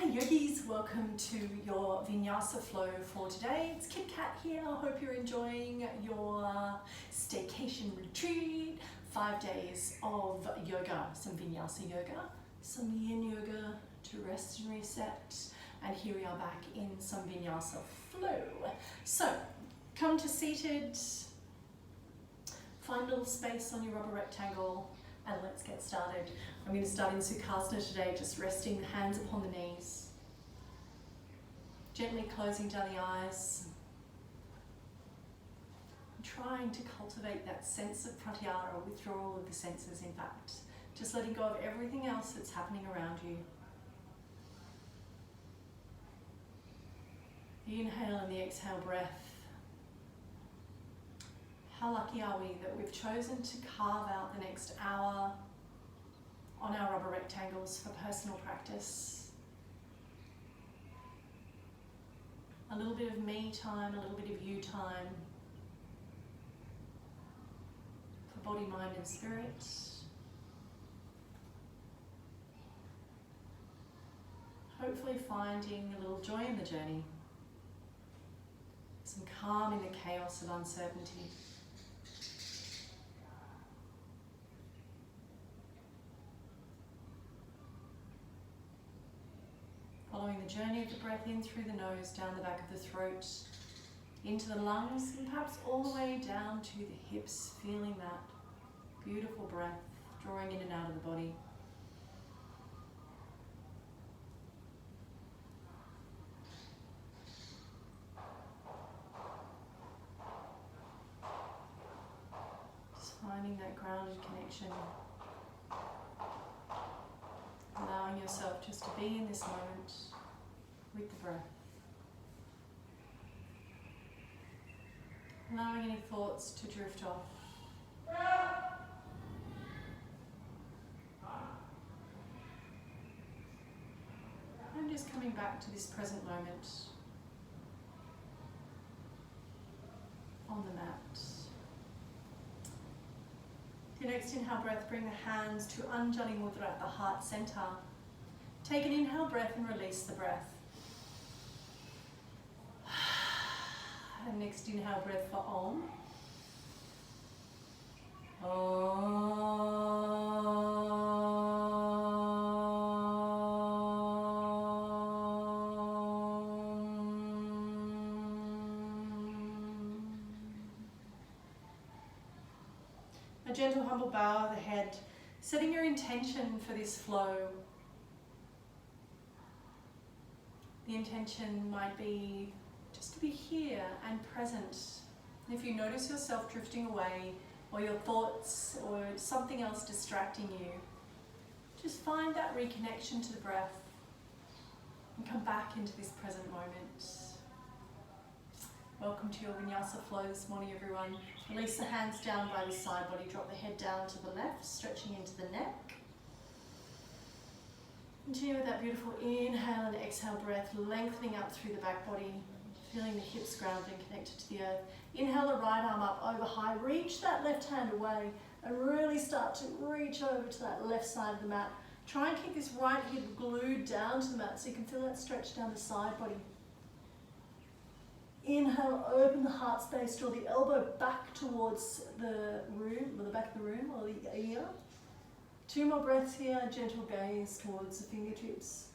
Yogis, welcome to your Vinyasa flow for today. It's Kit Kat here. I hope you're enjoying your staycation retreat. 5 days of yoga, some Vinyasa yoga, some yin yoga to rest and reset. And here we are back in some Vinyasa flow. So, come to seated, find a little space on your rubber rectangle, and let's get started. I'm going to start in Sukhasana today, just resting the hands upon the knees. Gently closing down the eyes. Trying to cultivate that sense of pratyahara, or withdrawal of the senses, in fact. Just letting go of everything else that's happening around you. The inhale and the exhale breath. How lucky are we that we've chosen to carve out the next hour on our rubber rectangles for personal practice. A little bit of me time, a little bit of you time. For body, mind and spirit. Hopefully finding a little joy in the journey. Some calm in the chaos of uncertainty. Following the journey of the breath in through the nose, down the back of the throat, into the lungs, and perhaps all the way down to the hips, feeling that beautiful breath drawing in and out of the body. Just finding that grounded connection. Allowing yourself just to be in this moment with the breath. Allowing any thoughts to drift off. And just coming back to this present moment on the mat. Your next inhale breath, bring the hands to Anjali Mudra at the heart center. Take an inhale breath and release the breath. And next inhale breath for Om. A gentle, humble bow of the head, setting your intention for this flow. The intention might be just to be here and present. And if you notice yourself drifting away, or your thoughts, or something else distracting you, just find that reconnection to the breath and come back into this present moment. Welcome to your Vinyasa flow this morning, everyone. Release the hands down by the side body, drop the head down to the left, stretching into the neck. Continue with that beautiful inhale and exhale breath, lengthening up through the back body, feeling the hips grounded and connected to the earth. Inhale the right arm up over high, reach that left hand away and really start to reach over to that left side of the mat. Try and keep this right hip glued down to the mat so you can feel that stretch down the side body. Inhale, open the heart space, draw the elbow back towards the room, or the back of the room, or the ear. 2 more breaths here, gentle gaze towards the fingertips.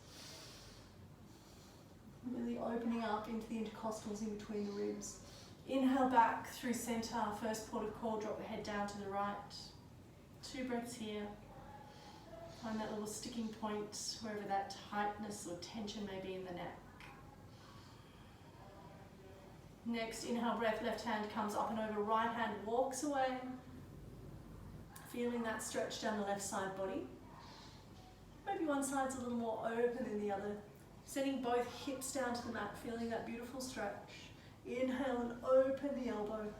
Really opening up into the intercostals in between the ribs. Inhale back through center, first port of call, drop the head down to the right. 2 breaths here. Find that little sticking point, wherever that tightness or tension may be in the neck. Next, inhale breath, left hand comes up and over, right hand walks away. Feeling that stretch down the left side body. Maybe one side's a little more open than the other. Sending both hips down to the mat, feeling that beautiful stretch. Inhale and open the elbow.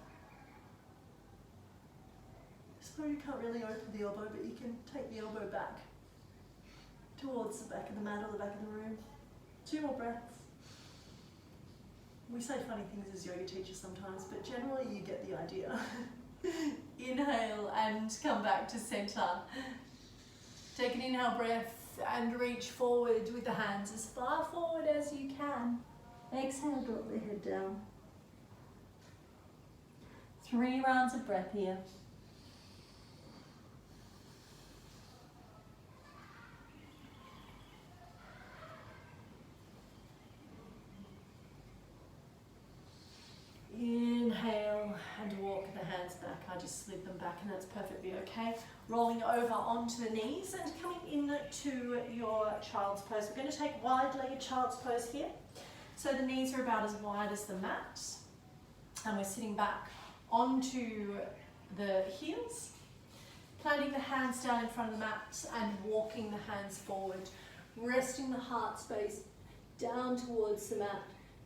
So you can't really open the elbow, but you can take the elbow back towards the back of the mat or the back of the room. 2 more breaths. We say funny things as yoga teachers sometimes, but generally you get the idea. Inhale and come back to center. Take an inhale breath and reach forward with the hands as far forward as you can. Exhale, drop the head down. 3 rounds of breath here. Inhale and walk the hands back. I just slid them back and that's perfectly okay. Rolling over onto the knees and coming into your child's pose. We're going to take wide-legged child's pose here. So the knees are about as wide as the mat. And we're sitting back onto the heels. Planting the hands down in front of the mat and walking the hands forward. Resting the heart space down towards the mat.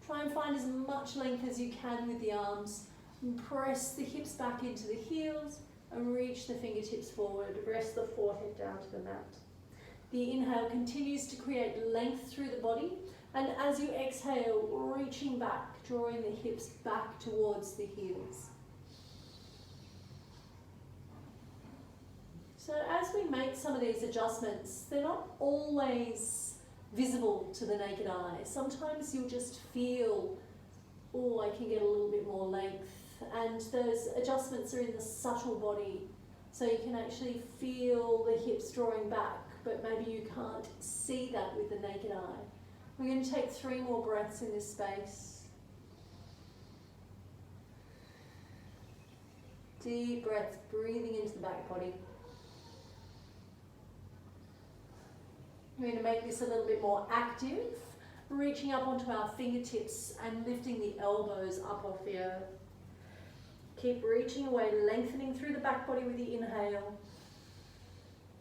Try and find as much length as you can with the arms. And press the hips back into the heels and reach the fingertips forward. Rest the forehead down to the mat. The inhale continues to create length through the body. And as you exhale, reaching back, drawing the hips back towards the heels. So as we make some of these adjustments, they're not always visible to the naked eye. Sometimes you'll just feel, oh, I can get a little bit more length. And those adjustments are in the subtle body. So you can actually feel the hips drawing back, but maybe you can't see that with the naked eye. We're going to take 3 more breaths in this space. Deep breaths, breathing into the back body. We're going to make this a little bit more active, reaching up onto our fingertips and lifting the elbows up off the earth. Keep reaching away, lengthening through the back body with the inhale.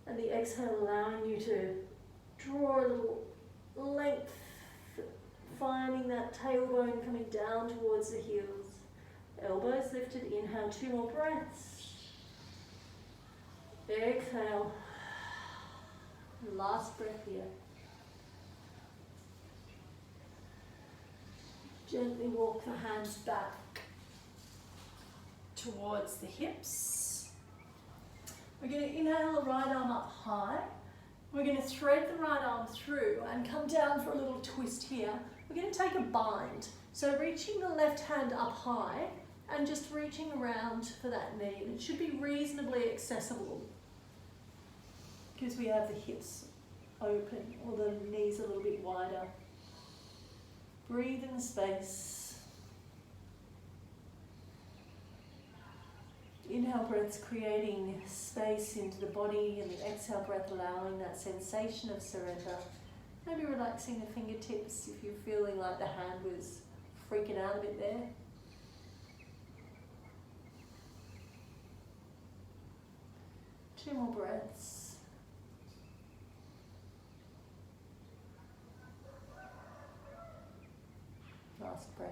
And the exhale allowing you to draw a little length, finding that tailbone coming down towards the heels. Elbows lifted, inhale, 2 more breaths. Exhale. Last breath here. Gently walk the hands back towards the hips. We're going to inhale the right arm up high. We're going to thread the right arm through and come down for a little twist here. We're going to take a bind. So reaching the left hand up high and just reaching around for that knee. It should be reasonably accessible because we have the hips open or the knees a little bit wider. Breathe in the space. Inhale breaths creating space into the body, and the exhale breath allowing that sensation of surrender. Maybe relaxing the fingertips if you're feeling like the hand was freaking out a bit there. Two more breaths. Last breath.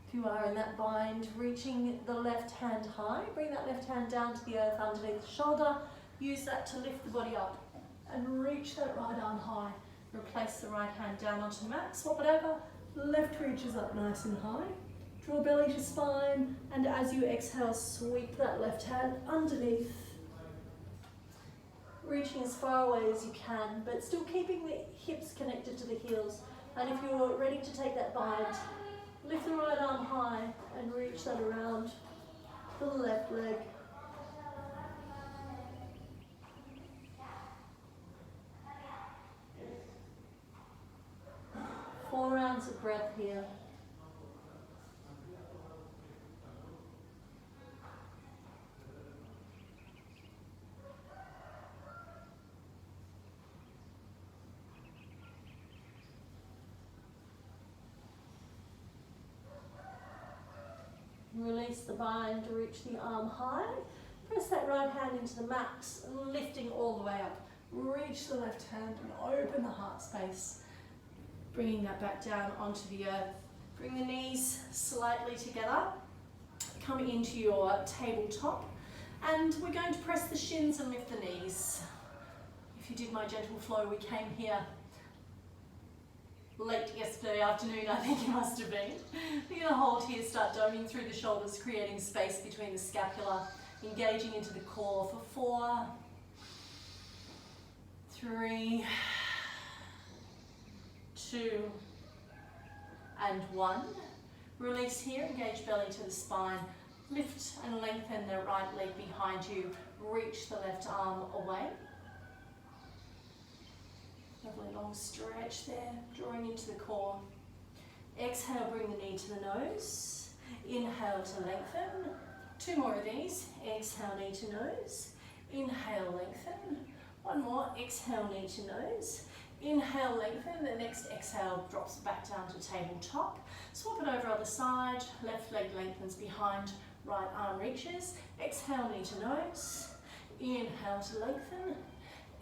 If you are in that bind, reaching the left hand high, bring that left hand down to the earth underneath the shoulder. Use that to lift the body up and reach that right arm high. Replace the right hand down onto the mat, swap it over. Left reaches up nice and high. Draw belly to spine, and as you exhale, sweep that left hand underneath. Reaching as far away as you can, but still keeping the hips connected to the heels. And if you're ready to take that bind, lift the right arm high and reach that around the left leg. Four rounds of breath here. Release the bind, reach the arm high. Press that right hand into the mat, lifting all the way up. Reach the left hand and open the heart space. Bringing that back down onto the earth. Bring the knees slightly together. Come into your tabletop. And we're going to press the shins and lift the knees. If you did my gentle flow, we came here late yesterday afternoon, I think it must have been. We're going to hold here, start doming through the shoulders, creating space between the scapula, engaging into the core for 4, 3, 2, and 1. Release here, engage belly to the spine. Lift and lengthen the right leg behind you. Reach the left arm away. Lovely long stretch there, drawing into the core. Exhale, bring the knee to the nose. Inhale to lengthen. 2 more of these. Exhale, knee to nose. Inhale, lengthen. 1 more. Exhale, knee to nose. Inhale, lengthen. The next exhale drops back down to tabletop. Swap it over other side. Left leg lengthens behind. Right arm reaches. Exhale, knee to nose. Inhale to lengthen.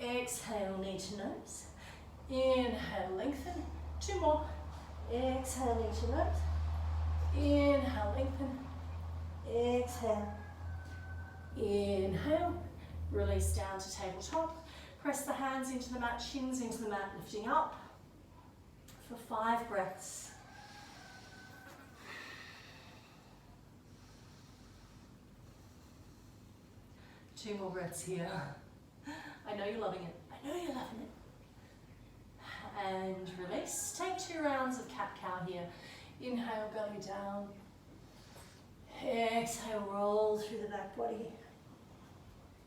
Exhale, knee to nose. Inhale, lengthen. 2 more. Exhale, knee to nose. Inhale, lengthen. Exhale. Inhale. Release down to tabletop. Press the hands into the mat, shins into the mat, lifting up for 5 breaths. Two more breaths here. I know you're loving it. I know you're loving it. And release. Take 2 rounds of cat-cow here. Inhale, belly down. Exhale, roll through the back body.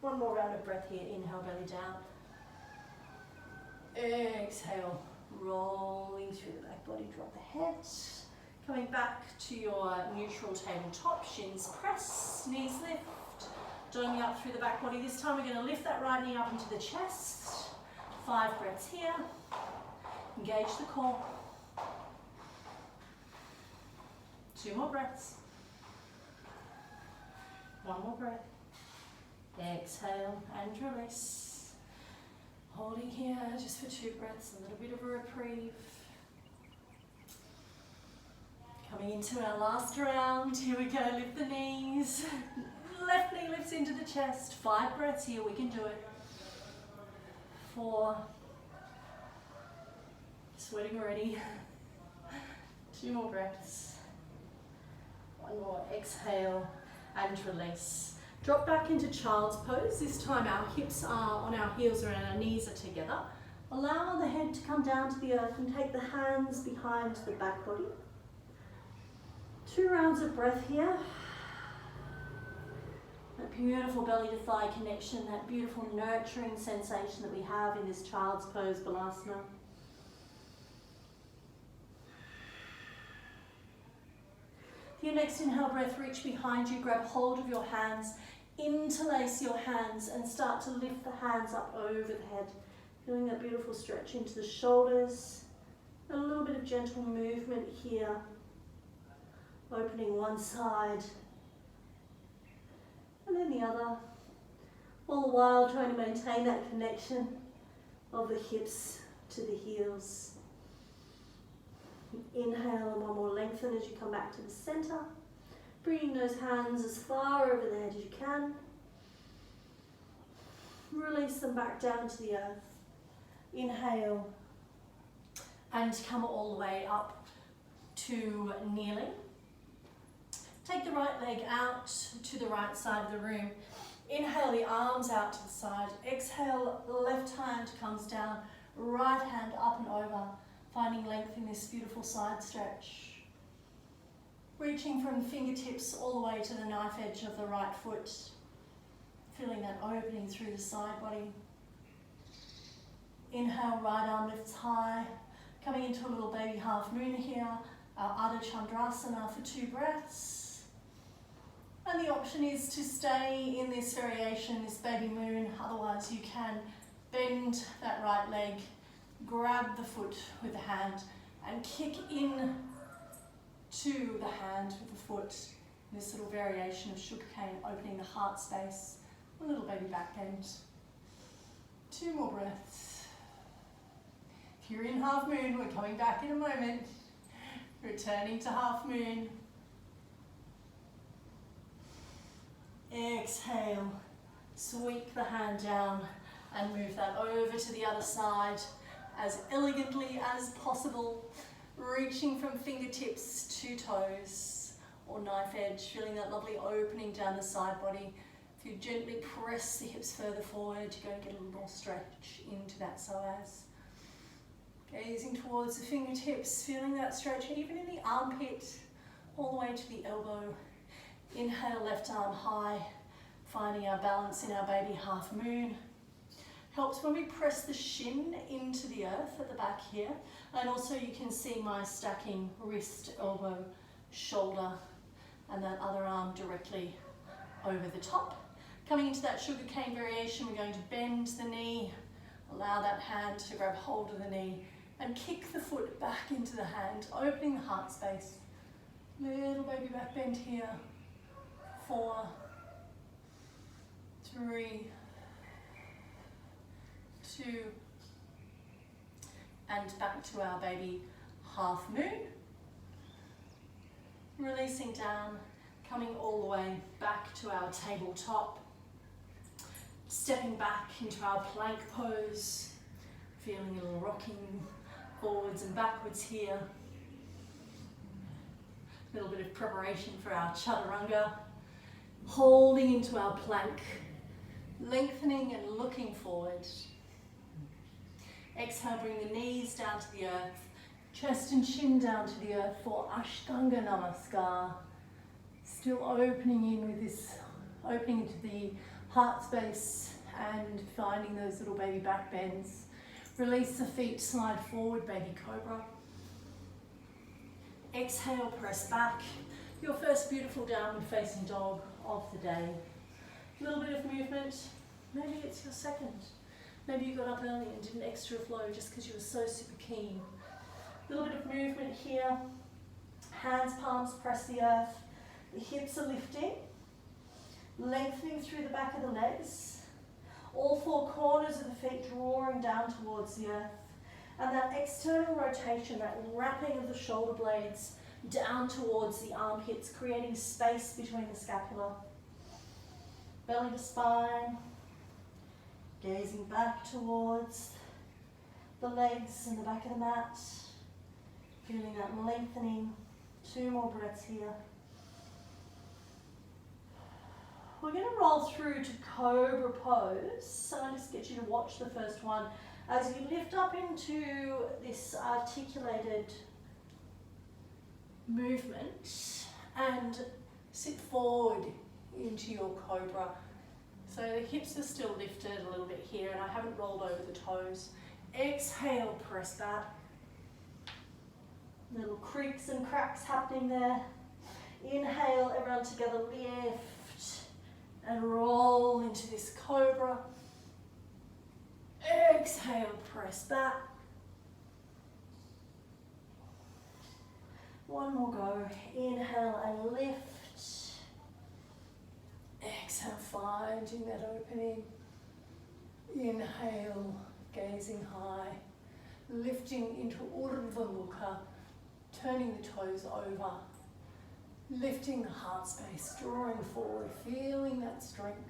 1 more round of breath here. Inhale, belly down. Exhale, rolling through the back body. Drop the head. Coming back to your neutral tabletop. Shins press, knees lift. Doming up through the back body. This time we're going to lift that right knee up into the chest. 5 breaths here. Engage the core. 2 more breaths. 1 more breath. Exhale and release. Holding here just for 2 breaths, a little bit of a reprieve. Coming into our last round. Here we go, lift the knees. Left knee lifts into the chest. 5 breaths here, we can do it. 4. Sweating already. 2 more breaths. 1 more, exhale and release. Drop back into child's pose. This time our hips are on our heels and our knees are together. Allow the head to come down to the earth and take the hands behind the back body. 2 rounds of breath here. That beautiful belly to thigh connection, that beautiful nurturing sensation that we have in this child's pose, Balasana. For your next inhale breath, reach behind you, grab hold of your hands, interlace your hands and start to lift the hands up over the head. Feeling that beautiful stretch into the shoulders. A little bit of gentle movement here. Opening one side and then the other. All the while trying to maintain that connection of the hips to the heels. Inhale and 1 more lengthen as you come back to the center. Bringing those hands as far over the head as you can. Release them back down to the earth. Inhale and come all the way up to kneeling. Take the right leg out to the right side of the room. Inhale the arms out to the side. Exhale, the left hand comes down, right hand up and over, finding length in this beautiful side stretch. Reaching from the fingertips all the way to the knife edge of the right foot. Feeling that opening through the side body. Inhale, right arm lifts high. Coming into a little baby half moon here. Our Ardha Chandrasana for 2 breaths. And the option is to stay in this variation, this baby moon. Otherwise you can bend that right leg, grab the foot with the hand and kick in to the hand with the foot. This little variation of sugarcane, opening the heart space. A little baby back bend. 2 more breaths. If you're in half moon, we're coming back in a moment. Returning to half moon. Exhale, sweep the hand down and move that over to the other side as elegantly as possible, reaching from fingertips to toes or knife edge, feeling that lovely opening down the side body. If you gently press the hips further forward, you're going to get a little more stretch into that psoas. Gazing towards the fingertips, feeling that stretch even in the armpit, all the way to the elbow. Inhale, left arm high, finding our balance in our baby half moon. Helps when we press the shin into the earth at the back here. And also you can see my stacking wrist, elbow, shoulder, and that other arm directly over the top. Coming into that sugar cane variation, we're going to bend the knee, allow that hand to grab hold of the knee, and kick the foot back into the hand, opening the heart space. Little baby back bend here. 4, 3, 2, and back to our baby half moon. Releasing down, coming all the way back to our tabletop. Stepping back into our plank pose, feeling a little rocking forwards and backwards here. A little bit of preparation for our Chaturanga. Holding into our plank, lengthening and looking forward. Exhale, bring the knees down to the earth, chest and chin down to the earth for Ashtanga Namaskar. Still opening in with this, opening into the heart space and finding those little baby back bends. Release the feet, slide forward, baby Cobra. Exhale, press back. Your first beautiful downward facing dog of the day. A little bit of movement. Maybe it's your second. Maybe you got up early and did an extra flow just because you were so super keen. A little bit of movement here. Hands, palms press the earth. The hips are lifting. Lengthening through the back of the legs. All 4 corners of the feet drawing down towards the earth. And that external rotation, that wrapping of the shoulder blades down towards the armpits, creating space between the scapula. Belly to spine. Gazing back towards the legs and the back of the mat. Feeling that lengthening. 2 more breaths here. We're going to roll through to Cobra Pose. So I'll just get you to watch the first one as you lift up into this articulated movement and sit forward into your Cobra. So the hips are still lifted a little bit here and I haven't rolled over the toes. Exhale, press back. Little creaks and cracks happening there. Inhale, everyone together, lift and roll into this Cobra. Exhale, press back. One more go. Inhale and lift. Exhale, finding that opening. Inhale, gazing high. Lifting into Urdhva Mukha. Turning the toes over. Lifting the heart space, drawing forward, feeling that strength.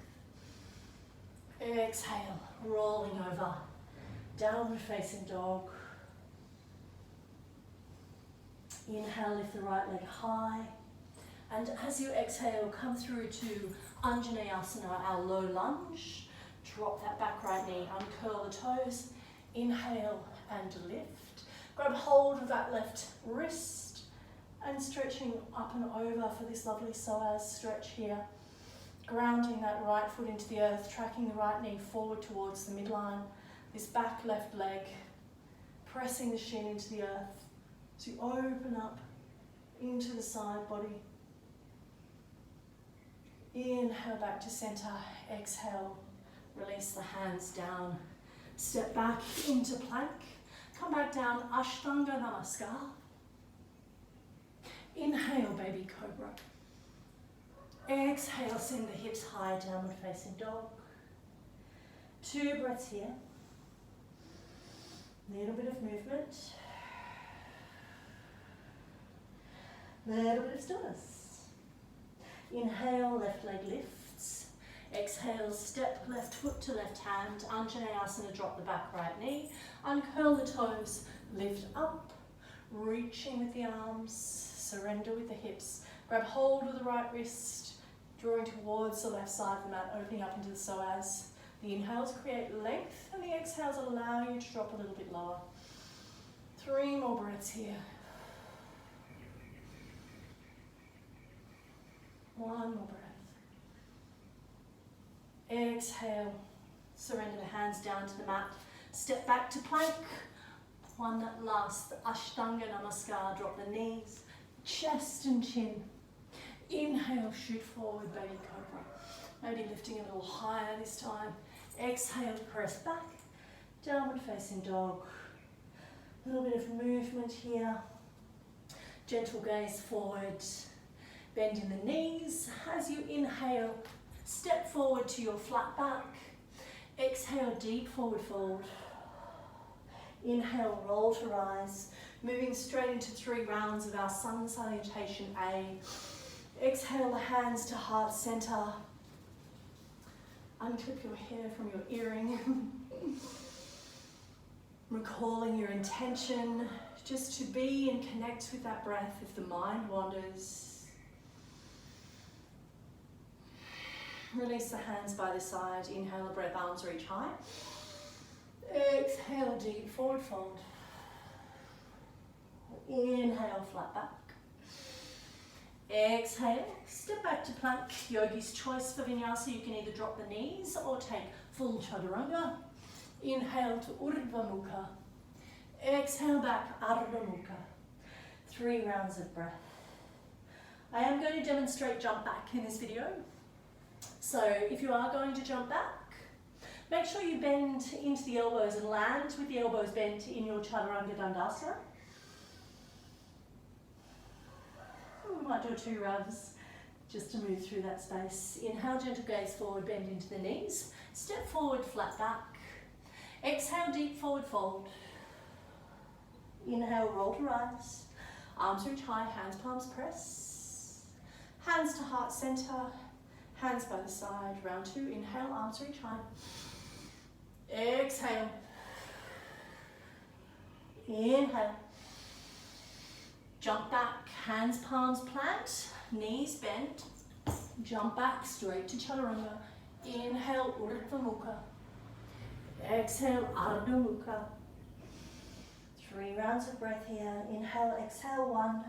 Exhale, rolling over. Downward facing dog. Inhale, lift the right leg high. And as you exhale, come through to Anjaneyasana, our low lunge. Drop that back right knee, uncurl the toes. Inhale and lift. Grab hold of that left wrist and stretching up and over for this lovely psoas stretch here. Grounding that right foot into the earth, tracking the right knee forward towards the midline. This back left leg, pressing the shin into the earth. So you open up into the side body. Inhale back to center, exhale, release the hands down. Step back into plank, come back down, Ashtanga Namaskar. Inhale, baby Cobra. Exhale, send the hips high, downward facing dog. 2 breaths here. Little bit of movement. Little bit of stillness. Inhale, left leg lifts. Exhale, step left foot to left hand. Anjaneyasana, drop the back right knee. Uncurl the toes, lift up. Reaching with the arms, surrender with the hips. Grab hold of the right wrist, drawing towards the left side of the mat, opening up into the psoas. The inhales create length and the exhales allow you to drop a little bit lower. 3 more breaths here. 1 more breath. Exhale. Surrender the hands down to the mat. Step back to plank. One last Ashtanga Namaskar. Drop the knees, chest and chin. Inhale, shoot forward, baby cobra. Maybe lifting a little higher this time. Exhale, press back. Downward facing dog. A little bit of movement here. Gentle gaze forward. Bend in the knees. As you inhale, step forward to your flat back. Exhale, deep forward fold. Inhale, roll to rise. Moving straight into 3 rounds of our sun salutation A. Exhale the hands to heart center. Unclip your hair from your earring. Recalling your intention just to be and connect with that breath if the mind wanders. Release the hands by the side. Inhale a breath, arms reach high. Exhale, deep forward fold. Inhale, flat back. Exhale, step back to plank. Yogi's choice for Vinyasa. You can either drop the knees or take full Chaturanga. Inhale to Urdhva Mukha. Exhale back, Ardha Mukha. 3 rounds of breath. I am going to demonstrate jump back in this video. So if you are going to jump back, make sure you bend into the elbows and land with the elbows bent in your Chaturanga Dandasana. We might do 2 rounds just to move through that space. Inhale, gentle gaze forward, bend into the knees. Step forward, flat back. Exhale, deep forward fold. Inhale, roll to rise. Arms reach high, hands, palms press. Hands to heart center. Hands by the side. Round 2. Inhale, arms reach high. Exhale. Inhale. Jump back, hands, palms plant, knees bent. Jump back straight to Chaturanga. Inhale, Urdhva Mukha. Exhale, Ardha Mukha. 3 rounds of breath here. Inhale, exhale 1.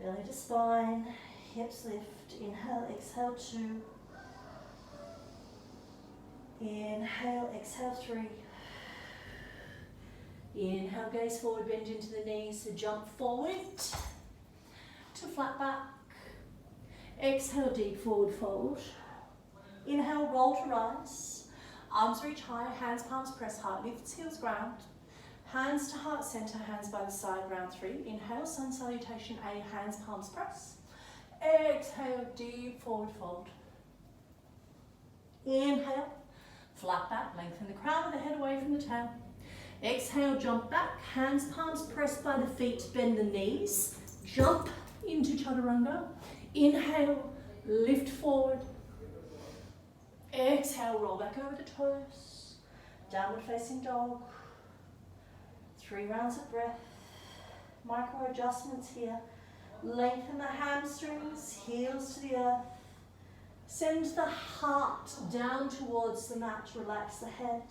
Belly to spine, hips lift. Inhale, exhale 2. Inhale, exhale 3. Inhale, gaze forward, bend into the knees, so jump forward to flat back. Exhale, deep forward fold. Inhale, roll to rise. Arms reach high, hands, palms press, heart lifts, heels ground. Hands to heart center, hands by the side, round 3. Inhale, sun salutation A, hands, palms press. Exhale, deep forward fold. Inhale, flat back, lengthen the crown of the head away from the tail. Exhale, jump back, hands, palms pressed by the feet, bend the knees, jump into Chaturanga. Inhale, lift forward. Exhale, roll back over the toes. Downward facing dog. 3 rounds of breath. Micro adjustments here. Lengthen the hamstrings, heels to the earth. Send the heart down towards the mat, relax the head.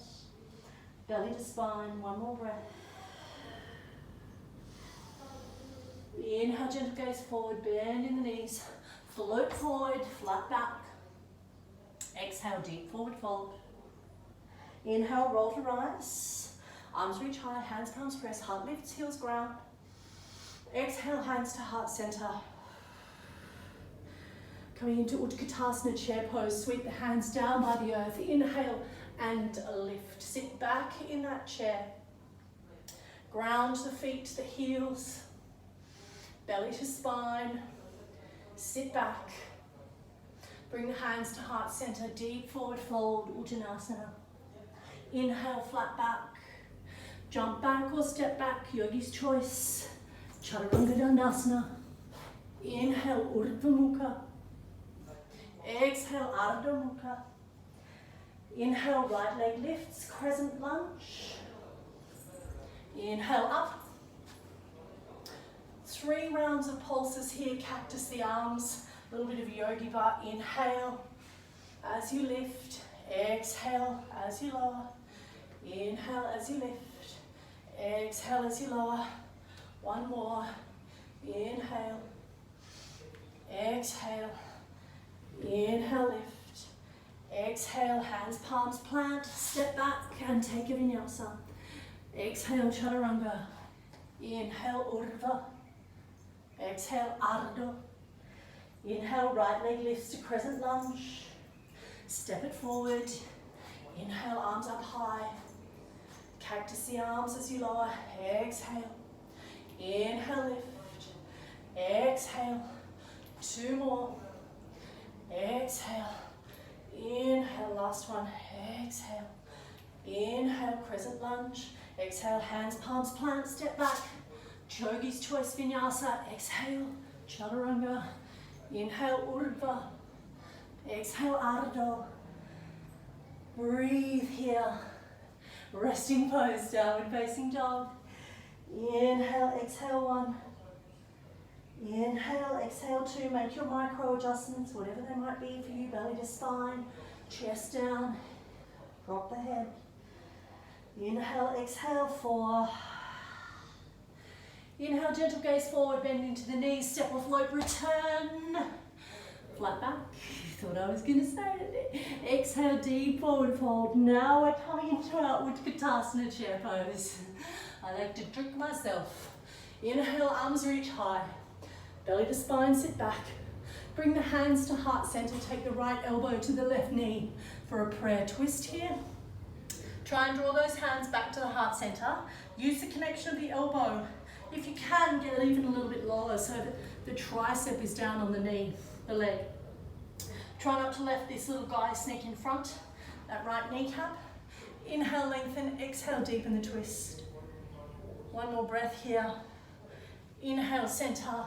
Belly to spine, 1 more breath. Inhale, gentle gaze forward, bend in the knees. Float forward, flat back. Exhale, deep forward fold. Inhale, roll to rise. Arms reach high, hands, palms press, heart lifts, heels ground. Exhale, hands to heart center. Coming into Uttanasana chair pose, sweep the hands down by the earth. Inhale and lift. Sit back in that chair. Ground the feet, the heels. Belly to spine. Sit back. Bring the hands to heart center. Deep forward fold, Uttanasana. Inhale, flat back. Jump back or step back, yogi's choice. Chaturanga Dandasana. Inhale, Urdhva Mukha. Exhale, Ardha Mukha. Inhale, right leg lifts, crescent lunge. Inhale up. 3 rounds of pulses here, cactus the arms, a little bit of yogi bar. Inhale as you lift, exhale as you lower, inhale as you lift, exhale as you lower. One more, inhale, exhale, inhale, lift, exhale, hands, palms plant, step back and take a vinyasa. Exhale, chaturanga, inhale, urdhva, exhale, ardha. Inhale, right leg lifts to crescent lunge. Step it forward. Inhale, arms up high. Cactus the arms as you lower. Exhale. Inhale, lift. Exhale. 2 more. Exhale. Inhale, last one. Exhale. Inhale, crescent lunge. Exhale, hands, palms plant, step back. Yogi's choice vinyasa. Exhale, chaturanga. Inhale, urdhva. Exhale, ardha. Breathe here. Resting pose, downward facing dog. Inhale, exhale 1. Inhale, exhale 2. Make your micro adjustments, whatever they might be for you. Belly to spine, chest down. Drop the head. Inhale, exhale 4. Inhale, gentle gaze forward, bend into the knees, step or float, return. Flat back. Thought I was going to say it. Exhale, deep forward fold. Now we're coming into our Uttanasana chair pose. I like to trick myself. Inhale, arms reach high. Belly to spine, sit back. Bring the hands to heart center. Take the right elbow to the left knee for a prayer twist here. Try and draw those hands back to the heart center. Use the connection of the elbow. If you can, get it even a little bit lower so that the tricep is down on the knee, the leg. Try not to let this little guy sneak in front, that right kneecap. Inhale, lengthen, exhale, deepen the twist. One more breath here. Inhale, center,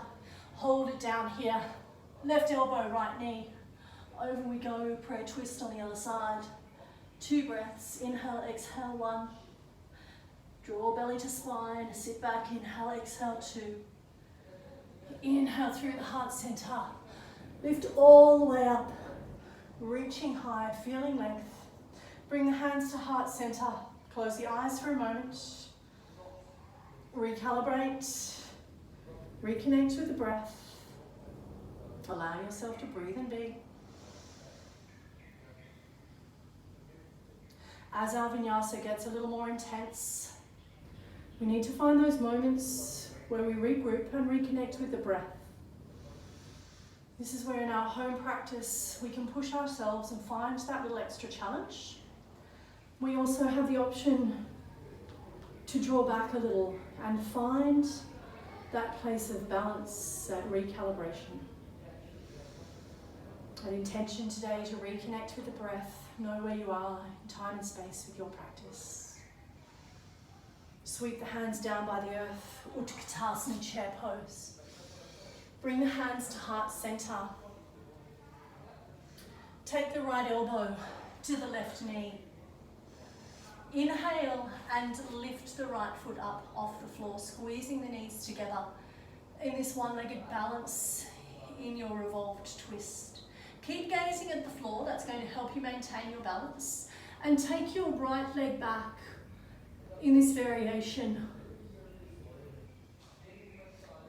hold it down here. Left elbow, right knee. Over we go, prayer twist on the other side. 2 breaths, inhale, exhale 1. Draw belly to spine, sit back, inhale, exhale 2. Inhale through the heart center. Lift all the way up, reaching high, feeling length. Bring the hands to heart center. Close the eyes for a moment. Recalibrate. Reconnect with the breath. Allow yourself to breathe and be. As our vinyasa gets a little more intense, we need to find those moments where we regroup and reconnect with the breath. This is where in our home practice we can push ourselves and find that little extra challenge. We also have the option to draw back a little and find that place of balance, that recalibration. An intention today to reconnect with the breath, know where you are in time and space with your practice. Sweep the hands down by the earth, Uttanasana chair pose. Bring the hands to heart center. Take the right elbow to the left knee. Inhale and lift the right foot up off the floor, squeezing the knees together in this one-legged balance in your revolved twist. Keep gazing at the floor, that's going to help you maintain your balance. And take your right leg back in this variation.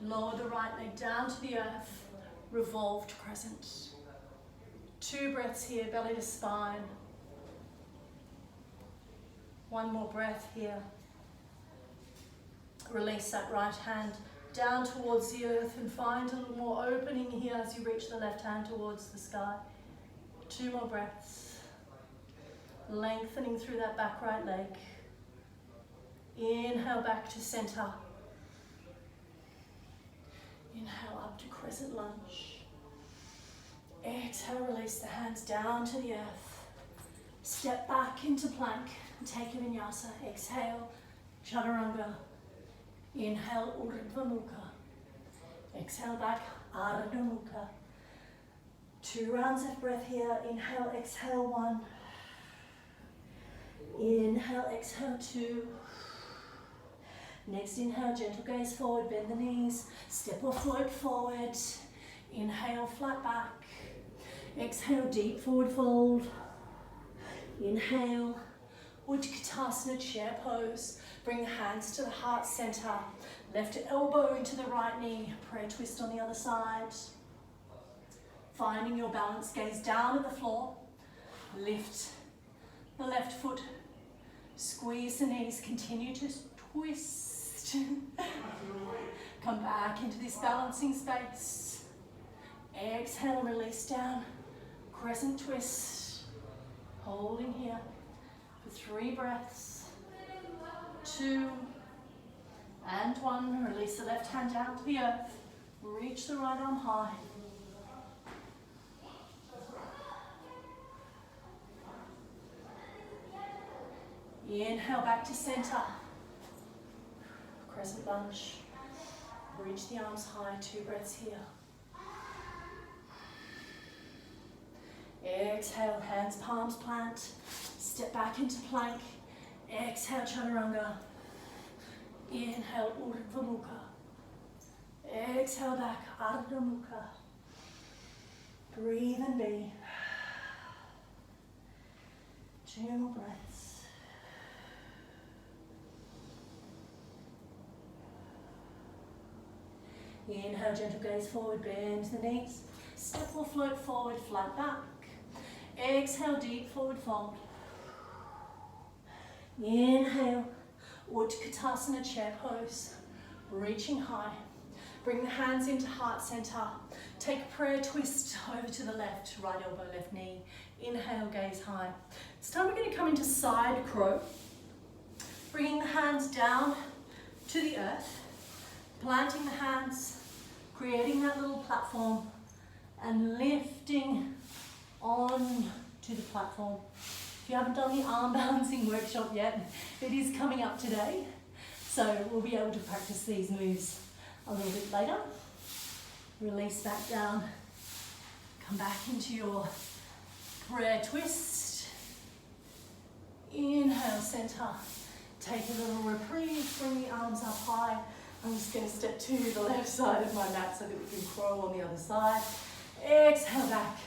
Lower the right leg down to the earth, revolved crescent. 2 breaths here, belly to spine. 1 more breath here. Release that right hand down towards the earth and find a little more opening here as you reach the left hand towards the sky. 2 more breaths. Lengthening through that back right leg. Inhale back to center. Inhale up to crescent lunge. Exhale, release the hands down to the earth. Step back into plank and take a vinyasa. Exhale, chaturanga. Inhale, urdhva mukha. Exhale back, ardha mukha. 2 rounds of breath here. Inhale, exhale 1. Inhale, exhale 2. Next inhale, gentle gaze forward, bend the knees, step or float forward. Inhale, flat back. Exhale, deep forward fold. Inhale, Uttanasana, chair pose. Bring the hands to the heart center. Left elbow into the right knee. Prayer twist on the other side. Finding your balance, gaze down at the floor. Lift the left foot. Squeeze the knees, continue to twist. Come back into this balancing space. Exhale, release down. Crescent twist. Holding here for 3 breaths. 2 and 1. Release the left hand down to the earth. Reach the right arm high. Inhale back to center. Crescent lunge. Reach the arms high, 2 breaths here. Exhale, hands, palms plant. Step back into plank. Exhale, Chaturanga. Inhale, Urdhva Mukha. Exhale back, Ardha Mukha. Breathe and be. 2 more breaths. Inhale, gentle gaze forward, bend the knees. Step or float forward, flat back. Exhale, deep forward fold. Inhale, Uttanasana, chair pose. Reaching high. Bring the hands into heart center. Take a prayer twist over to the left, right elbow, left knee. Inhale, gaze high. This time we're going to come into side crow. Bringing the hands down to the earth. Planting the hands, creating that little platform, and lifting on to the platform. If you haven't done the arm balancing workshop yet, it is coming up today. So we'll be able to practice these moves a little bit later. Release back down. Come back into your prayer twist. Inhale, center. Take a little reprieve, bring the arms up high. I'm just going to step to the left side of my mat so that we can crow on the other side. Exhale back.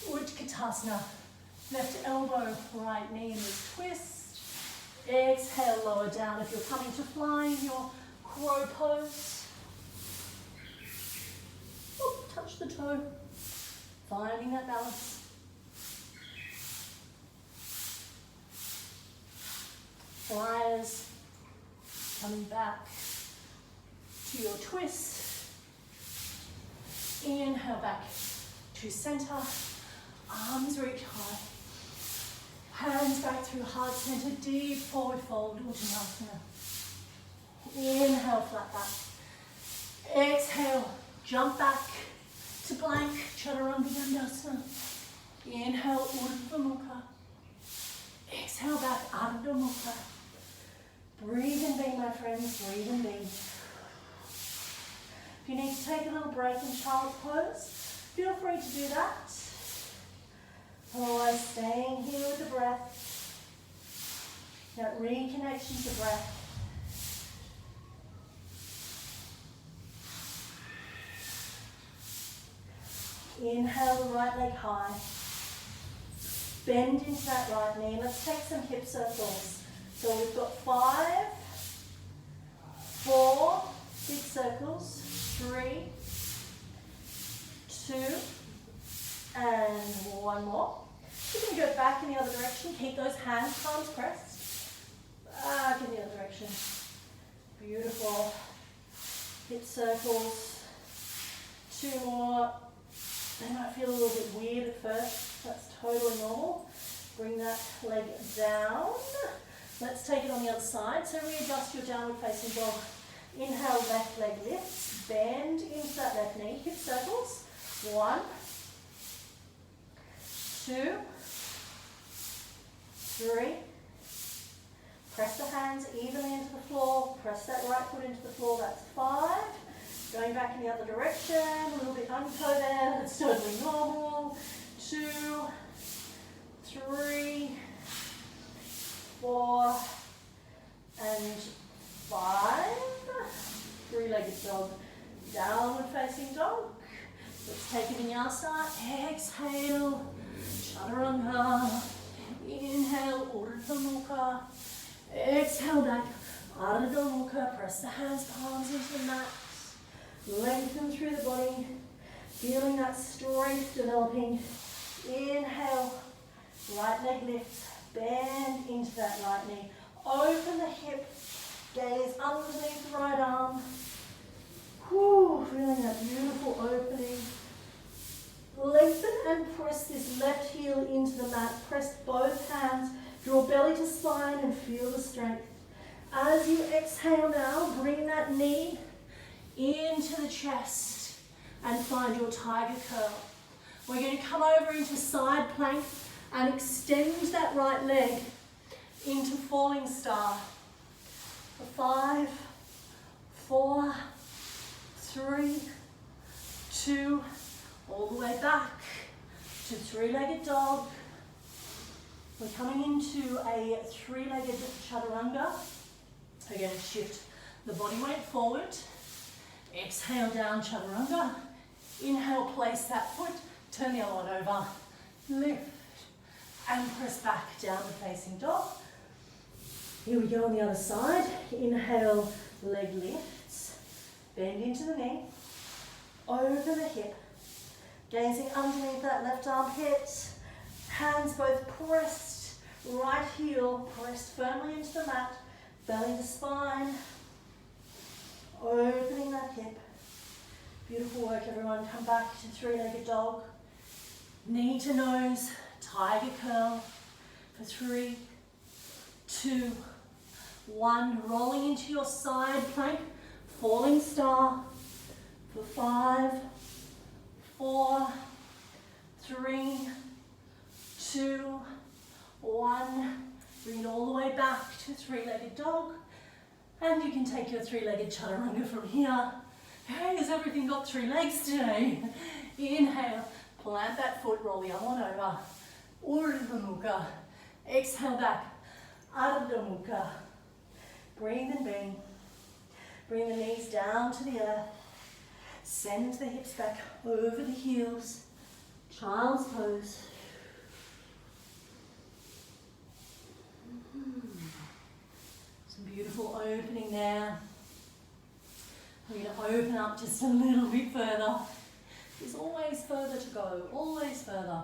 Uttanasana. Left elbow, right knee in this twist. Exhale, lower down. If you're coming to flying, your crow pose. Oop, touch the toe. Finding that balance. Flyers. Coming back to your twist. Inhale back to center. Arms reach high. Hands back through heart center. Deep forward fold. Uttanasana. Inhale, flat back. Exhale, jump back to plank. Chaturanga Dandasana. Inhale, Urdhva Mukha. Exhale back, Ardha Mukha. Breathe and be, my friends, breathe and be. If you need to take a little break in child's pose, feel free to do that. Otherwise, staying here with the breath. That reconnection to breath. Inhale the right leg high. Bend into that right knee. Let's take some hip circles. So we've got 5, 4 hip circles, 3, 2, and 1 more. You can go back in the other direction. Keep those hands, palms pressed. Back in the other direction. Beautiful. Hip circles. 2 more. They might feel a little bit weird at first. That's totally normal. Bring that leg down. Let's take it on the other side. So readjust your downward facing dog. Inhale, left leg lifts. Bend into that left knee. Hip circles. 1, 2, 3. Press the hands evenly into the floor. Press that right foot into the floor. That's 5. Going back in the other direction. A little bit unco there. That's totally normal. 2, 3, 4, and 5. exhale back, Ardha Mukha, press the hands, palms into the mat. Lengthen through the body, feeling that strength developing. Inhale, right leg lifts, bend into that right knee. Open the hip, gaze underneath the right arm. Whew, feeling that beautiful opening. Lengthen and press this left heel into the mat. Press both hands, draw belly to spine and feel the strength. As you exhale now, bring that knee into the chest and find your tiger curl. We're going to come over into side plank and extend that right leg into falling star. For 5, 4, 3, 2, all the way back to three-legged dog. We're coming into a three-legged chaturanga. We're going to shift the body weight forward. Exhale down chaturanga. Inhale, place that foot. Turn the other one over. Lift and press back down to facing dog. Here we go on the other side. Inhale, leg lifts. Bend into the knee. Open the hip. Gazing underneath that left armpit. Hands both pressed. Right heel pressed firmly into the mat. Belly to spine. Opening that hip. Beautiful work, everyone. Come back to three-legged dog. Knee to nose, tiger curl. For 3, 2, 1. Rolling into your side plank. Falling star. For 5, 4, 3, 2, 1. Bring it all the way back to three-legged dog. And you can take your three-legged chaturanga from here. Hey, has everything got 3 legs today? Inhale, plant that foot, roll the other one over. Urdhva Mukha. Exhale back, Ardha Mukha. Breathe and bend. Bring the knees down to the earth. Send the hips back over the heels. Child's pose. Some beautiful opening there. We're going to open up just a little bit further. There's always further to go, always further.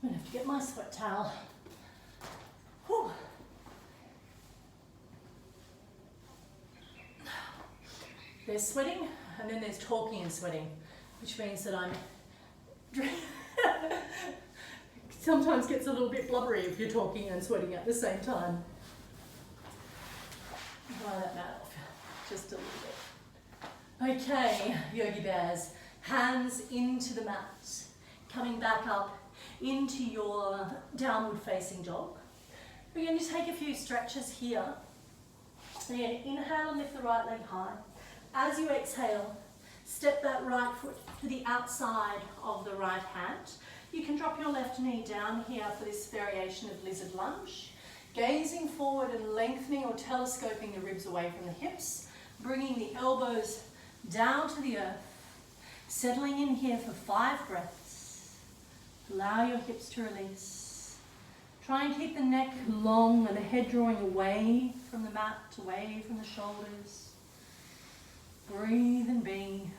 I'm going to have to get my sweat towel. Whew. There's sweating, and then there's talking and sweating, which means that I'm sometimes gets a little bit blubbery if you're talking and sweating at the same time. Dry that mat off just a little bit. Okay, Yogi Bears, hands into the mat, coming back up into your downward facing dog. We're going to take a few stretches here. Then inhale and lift the right leg high. As you exhale, step that right foot to the outside of the right hand. You can drop your left knee down here for this variation of lizard lunge. Gazing forward and lengthening or telescoping the ribs away from the hips. Bringing the elbows down to the earth. Settling in here for 5 breaths. Allow your hips to release. Try and keep the neck long and the head drawing away from the mat, away from the shoulders. Breathe and be.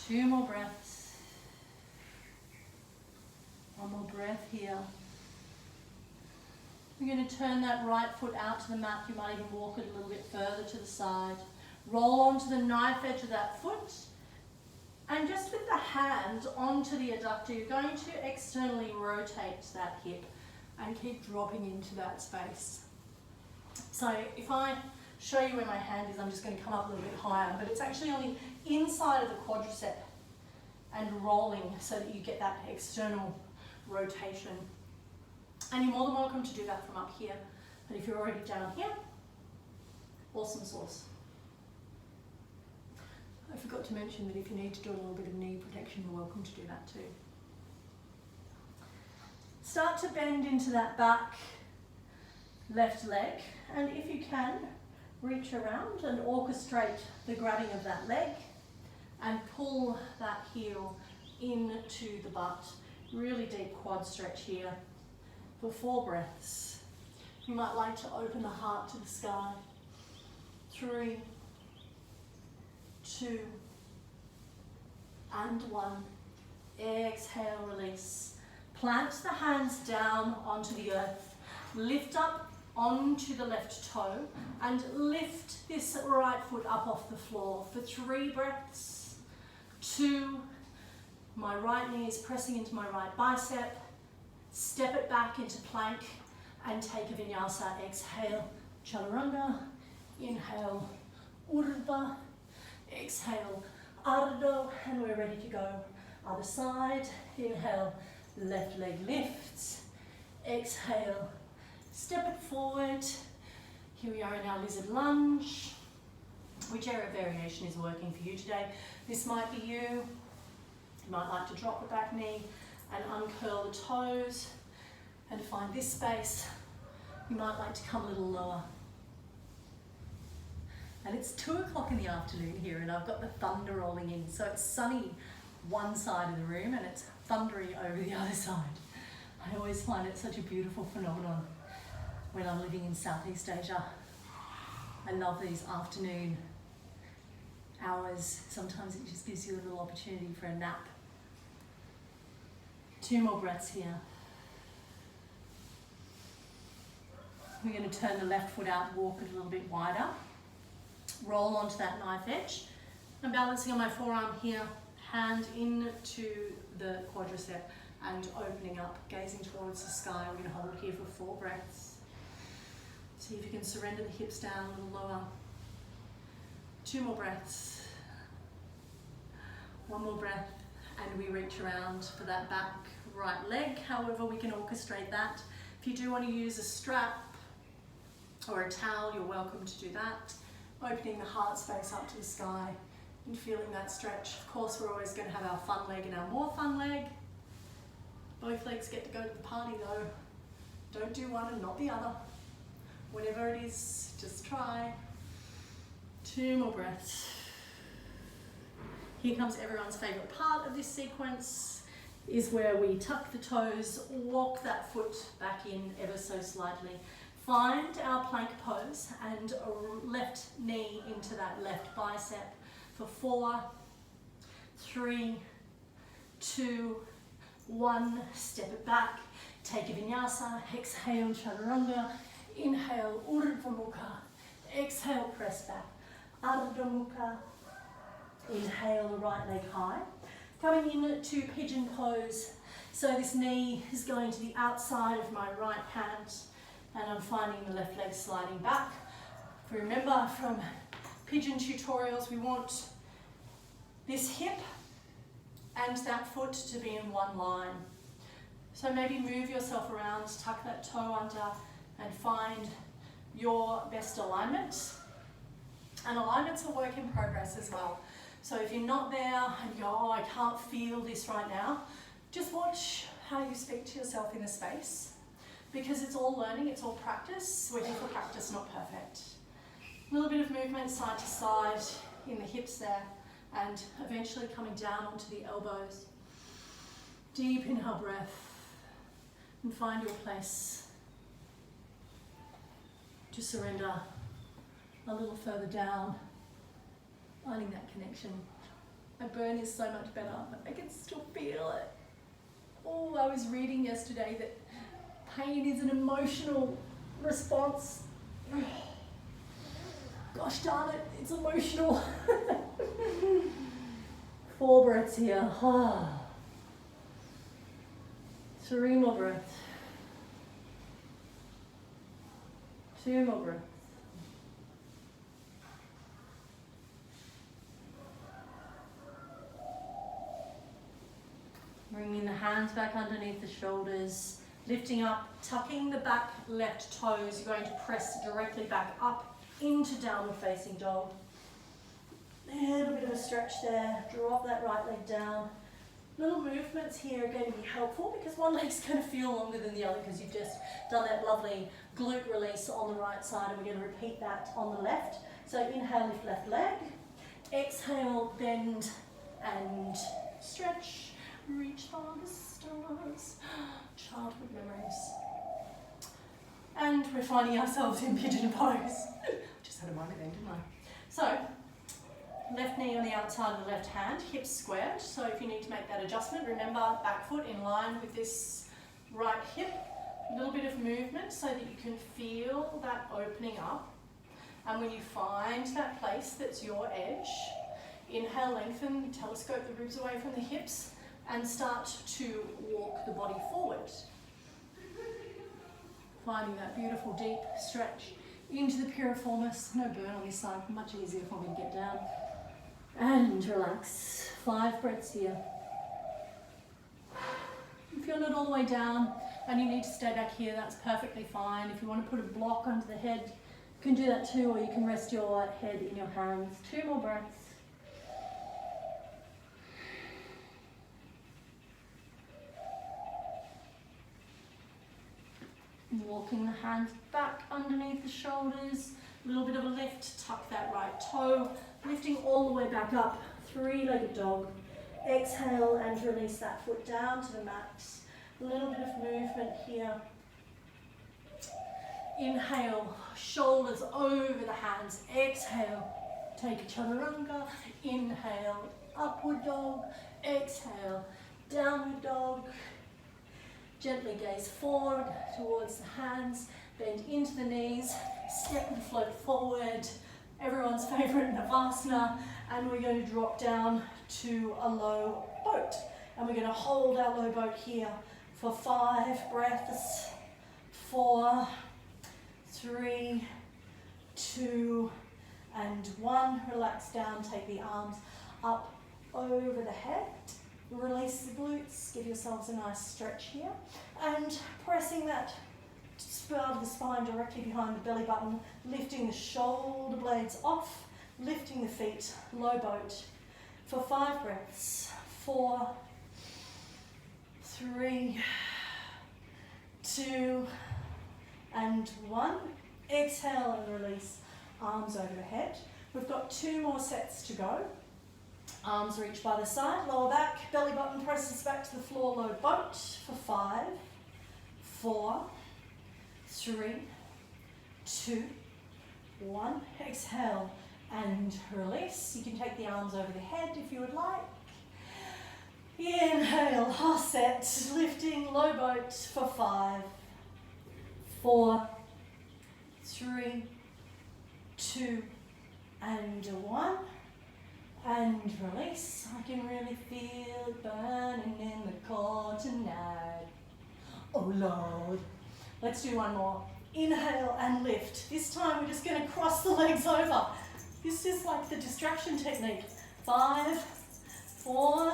2 more breaths. 1 more breath here. We're going to turn that right foot out to the mat. You might even walk it a little bit further to the side. Roll onto the knife edge of that foot. And just with the hand onto the adductor, you're going to externally rotate that hip and keep dropping into that space. So if I show you where my hand is, I'm just going to come up a little bit higher, but it's actually on the inside of the quadricep and rolling so that you get that external rotation. And you're more than welcome to do that from up here. But if you're already down here, awesome sauce. I forgot to mention that if you need to do a little bit of knee protection, you're welcome to do that too. Start to bend into that back left leg, and if you can, reach around and orchestrate the grabbing of that leg and pull that heel into the butt. Really deep quad stretch here for 4 breaths. You might like to open the heart to the sky. 3, 2, and 1. Exhale, release. Plant the hands down onto the earth. Lift up onto the left toe and lift this right foot up off the floor for 3 breaths. 2, my right knee is pressing into my right bicep. Step it back into plank and take a vinyasa. Exhale, chaturanga. Inhale, urdhva. Exhale, ardha, and we're ready to go. Other side. Inhale, left leg lifts. Exhale, step it forward. Here we are in our lizard lunge. Whichever variation is working for you today. This might be you. You might like to drop the back knee and uncurl the toes and find this space. You might like to come a little lower. And it's 2 o'clock in the afternoon here and I've got the thunder rolling in. So it's sunny one side of the room and it's thundery over the other side. I always find it such a beautiful phenomenon when I'm living in Southeast Asia. I love these afternoon hours. Sometimes it just gives you a little opportunity for a nap. 2 more breaths here. We're going to turn the left foot out, walk it a little bit wider. Roll onto that knife edge. I'm balancing on my forearm here, hand into the quadricep and opening up, gazing towards the sky. We're going to hold here for 4 breaths. See if you can surrender the hips down a little lower. 2 more breaths. 1 more breath and we reach around for that back right leg. However, we can orchestrate that. If you do want to use a strap or a towel, you're welcome to do that. Opening the heart space up to the sky and feeling that stretch. Of course, we're always going to have our fun leg and our more fun leg. Both legs get to go to the party though. Don't do one and not the other. Whatever it is, just try. 2 more breaths. Here comes everyone's favorite part of this sequence, is where we tuck the toes, walk that foot back in ever so slightly. Find our plank pose and a left knee into that left bicep for 4, 3, 2, 1. Step it back. Take a vinyasa. Exhale, chaturanga. Inhale, urdhva mukha. Exhale, press back. Ardha mukha. Inhale, the right leg high. Coming into pigeon pose. So this knee is going to the outside of my right hand and I'm finding the left leg sliding back. If we remember from pigeon tutorials, we want this hip and that foot to be in one line. So maybe move yourself around, tuck that toe under and find your best alignment. And alignment's a work in progress as well. So if you're not there and you go, oh, I can't feel this right now, just watch how you speak to yourself in the space. Because it's all learning, it's all practice. We're here for practice, not perfect. A little bit of movement side to side in the hips there and eventually coming down onto the elbows. Deep inhale breath and find your place to surrender a little further down, finding that connection. My burn is so much better, but I can still feel it. Oh, I was reading yesterday that pain is an emotional response. Gosh darn it, it's emotional. 4 breaths here. 3 more breaths. 2 more breaths. Bringing the hands back underneath the shoulders, lifting up, tucking the back left toes. You're going to press directly back up into downward facing dog. A little bit of a stretch there. Drop that right leg down. Little movements here are going to be helpful because one leg's going to feel longer than the other because you've just done that lovely glute release on the right side, and we're going to repeat that on the left. So inhale, lift left leg. Exhale, bend and stretch. Reach for the stars. Childhood memories. And we're finding ourselves in Pigeon Pose. Just had a moment then, didn't I? So, left knee on the outside of the left hand, hips squared. So if you need to make that adjustment, remember back foot in line with this right hip. A little bit of movement so that you can feel that opening up. And when you find that place that's your edge, inhale, lengthen, telescope the ribs away from the hips and start to walk the body forward. Finding that beautiful deep stretch into the piriformis. No burn on this side, much easier for me to get down. And relax. 5 breaths here. If you're not all the way down and you need to stay back here, that's perfectly fine. If you want to put a block under the head, you can do that too, or you can rest your head in your hands. 2 more breaths. Walking the hands back underneath the shoulders, a little bit of a lift, tuck that right toe, lifting all the way back up, 3-legged dog. Exhale and release that foot down to the mat. A little bit of movement here. Inhale, shoulders over the hands. Exhale, take a chaturanga. Inhale, upward dog. Exhale, downward dog. Gently gaze forward towards the hands, bend into the knees, step and float forward. Everyone's favourite Navasana, and we're going to drop down to a low boat. And we're going to hold our low boat here for 5 breaths. 4, 3, 2, and 1. Relax down, take the arms up over the head. Release the glutes, give yourselves a nice stretch here. And pressing that part of the spine directly behind the belly button, lifting the shoulder blades off, lifting the feet, low boat for 5 breaths. 4, 3, 2, and 1. Exhale and release, arms overhead. We've got 2 more sets to go. Arms reach by the side, lower back, belly button presses back to the floor, low boat for 5, 4, 3, 2, 1. Exhale and release. You can take the arms over the head if you would like. Inhale, half set, lifting low boat for 5, 4, 3, 2, and 1. And release. I can really feel it burning in the core tonight. Oh Lord. Let's do one more. Inhale and lift. This time we're just going to cross the legs over. This is like the distraction technique. 5, 4,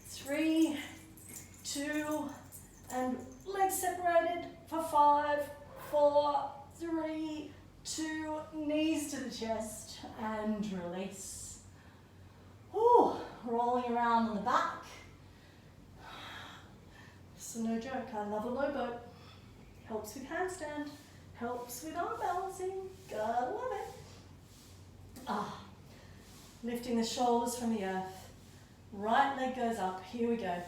3, 2, and legs separated for 5, 4, 3, 2, knees to the chest, and release. Ooh, rolling around on the back. So no joke, I love a low boat. Helps with handstand, helps with arm balancing. Gotta love it. Lifting the shoulders from the earth. Right leg goes up, here we go.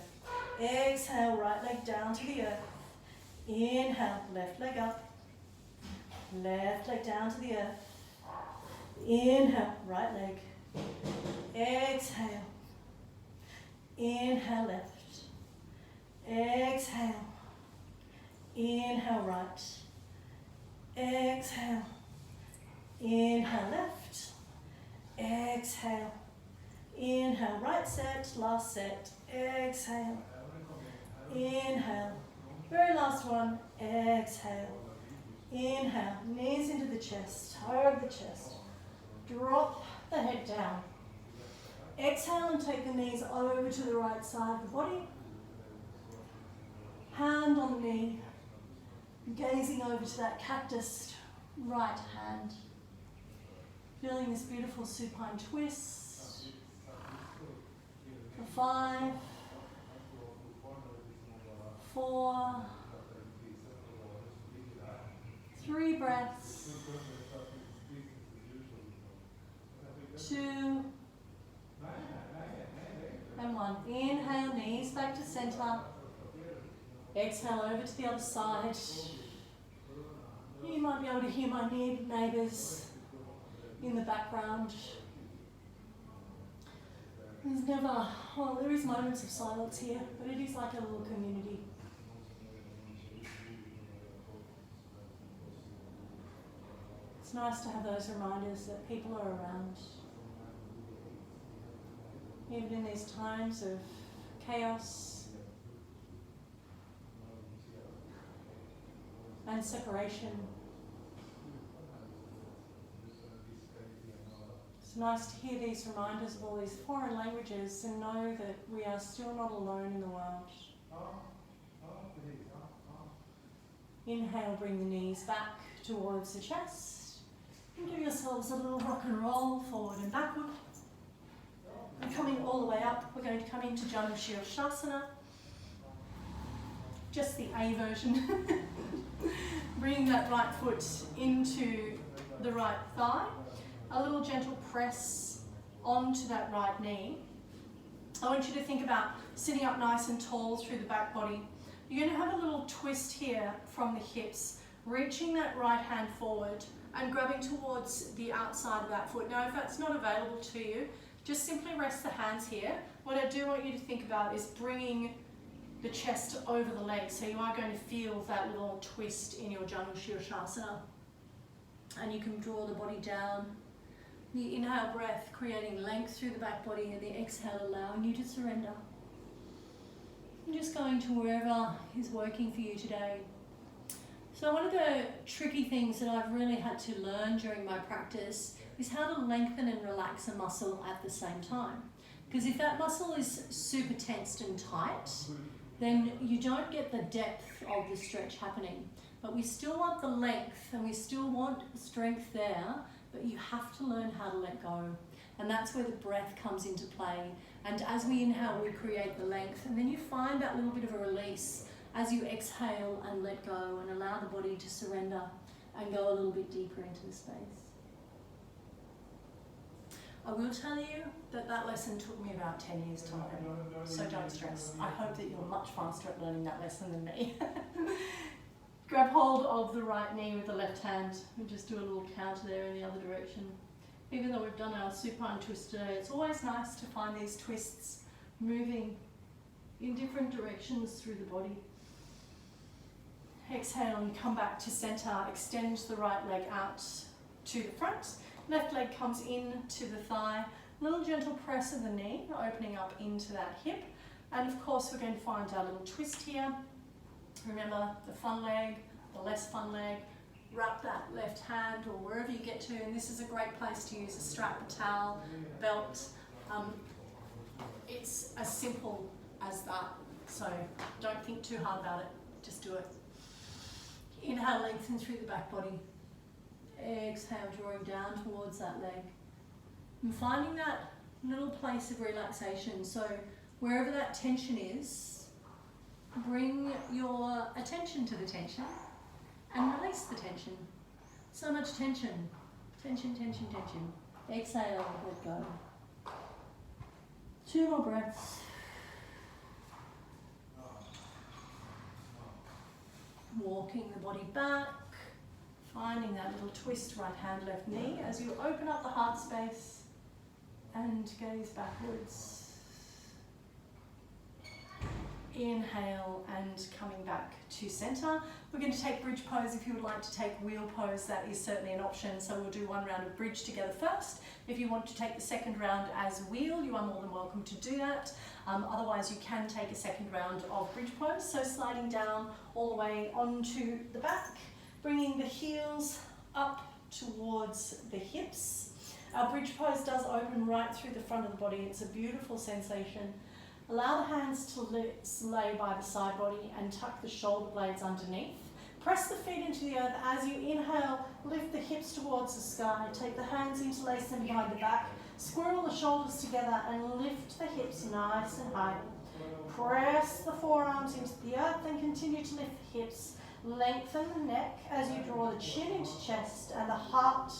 Exhale, right leg down to the earth. Inhale, left leg up. Left leg down to the earth. Inhale, right leg. Exhale. Inhale left. Exhale. Inhale right. Exhale. Inhale left. Exhale. Inhale right set. Last set. Exhale. Inhale. Very last one. Exhale. Inhale. Knees into the chest. Over the chest. Drop the head down. Exhale and take the knees over to the right side of the body. Hand on the knee. Gazing over to that cactus right hand. Feeling this beautiful supine twist. For 5, 4, 3 breaths. 2, and 1. Inhale, knees back to center. Exhale over to the other side. able to hear my neighbours in the background. There's never, well, there is moments of silence here, but it is like a little community. It's nice to have those reminders that people are around. Even in these times of chaos and separation. It's nice to hear these reminders of all these foreign languages and know that we are still not alone in the world. Inhale, bring the knees back towards the chest. And give yourselves a little rock and roll forward and backward. And coming all the way up, we're going to come into Jhana Sheersh-Asana. Just the A version. Bringing that right foot into the right thigh. A little gentle press onto that right knee. I want you to think about sitting up nice and tall through the back body. You're going to have a little twist here from the hips, reaching that right hand forward and grabbing towards the outside of that foot. Now, if that's not available to you, just simply rest the hands here. What I do want you to think about is bringing the chest over the legs. So you are going to feel that little twist in your Jhana Sheersh-Asana. And you can draw the body down. The inhale breath creating length through the back body, and the exhale allowing you to surrender. And just going to wherever is working for you today. So one of the tricky things that I've really had to learn during my practice is how to lengthen and relax a muscle at the same time. Because if that muscle is super tensed and tight, then you don't get the depth of the stretch happening. But we still want the length and we still want strength there, but you have to learn how to let go. And that's where the breath comes into play. And as we inhale, we create the length, and then you find that little bit of a release as you exhale and let go and allow the body to surrender and go a little bit deeper into the space. I will tell you that that lesson took me about 10 years to learn, so don't stress. I hope that you're much faster at learning that lesson than me. Grab hold of the right knee with the left hand and just do a little counter there in the other direction. Even though we've done our supine twist today, it's always nice to find these twists moving in different directions through the body. Exhale and come back to center. Extend the right leg out to the front. Left leg comes in to the thigh. Little gentle press of the knee, opening up into that hip. And of course, we're going to find our little twist here. Remember the fun leg, the less fun leg. Wrap that left hand or wherever you get to. And this is a great place to use a strap, a towel, belt. It's as simple as that. So don't think too hard about it. Just do it. Inhale, lengthen through the back body. Exhale, drawing down towards that leg. And finding that little place of relaxation. So wherever that tension is, bring your attention to the tension and release the tension. So much tension. Tension, tension, tension. Exhale, let go. 2 more breaths. Walking the body back, finding that little twist, right hand, left knee, as you open up the heart space and gaze backwards. Inhale and coming back to center. We're going to take bridge pose. If you would like to take wheel pose, that is certainly an option. So we'll do 1 round of bridge together first. If you want to take the second round as wheel, you are more than welcome to do that. Otherwise, you can take a second round of bridge pose. So sliding down all the way onto the back, bringing the heels up towards the hips. Our bridge pose does open right through the front of the body. It's a beautiful sensation. Allow the hands to lay by the side body and tuck the shoulder blades underneath. Press the feet into the earth. As you inhale, lift the hips towards the sky. Take the hands, interlace them behind the back. Squirrel the shoulders together and lift the hips nice and high. Press the forearms into the earth and continue to lift the hips. Lengthen the neck as you draw the chin into chest and the heart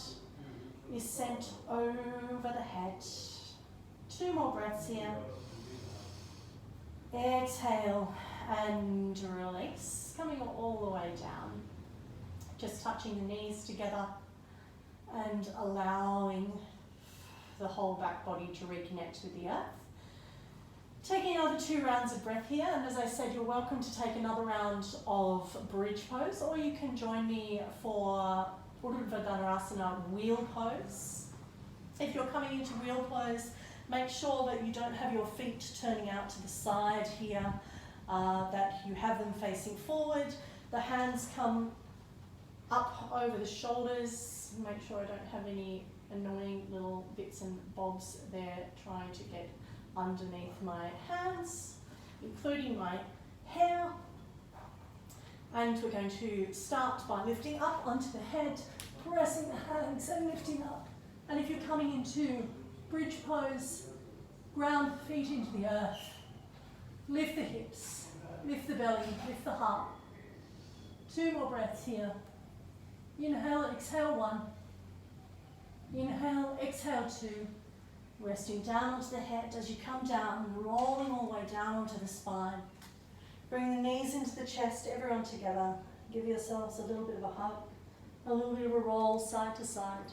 is sent over the head. 2 more breaths here. Exhale and release, coming all the way down just touching the knees together and allowing the whole back body to reconnect with the earth. Taking another 2 rounds of breath here, and as I said, you're welcome to take another round of bridge pose, or you can join me for Uttanasana wheel pose. If you're coming into wheel pose, make sure that you don't have your feet turning out to the side here, that you have them facing forward. The hands come up over the shoulders. Make sure I don't have any annoying little bits and bobs there trying to get underneath my hands, including my hair. And we're going to start by lifting up onto the head, pressing the hands and lifting up. And if you're coming into bridge pose, ground the feet into the earth, lift the hips, lift the belly, lift the heart. 2 more breaths here. Inhale, exhale 1. Inhale, exhale 2. Resting down onto the head as you come down, rolling all the way down onto the spine. Bring the knees into the chest, everyone together. Give yourselves a little bit of a hug, a little bit of a roll side to side,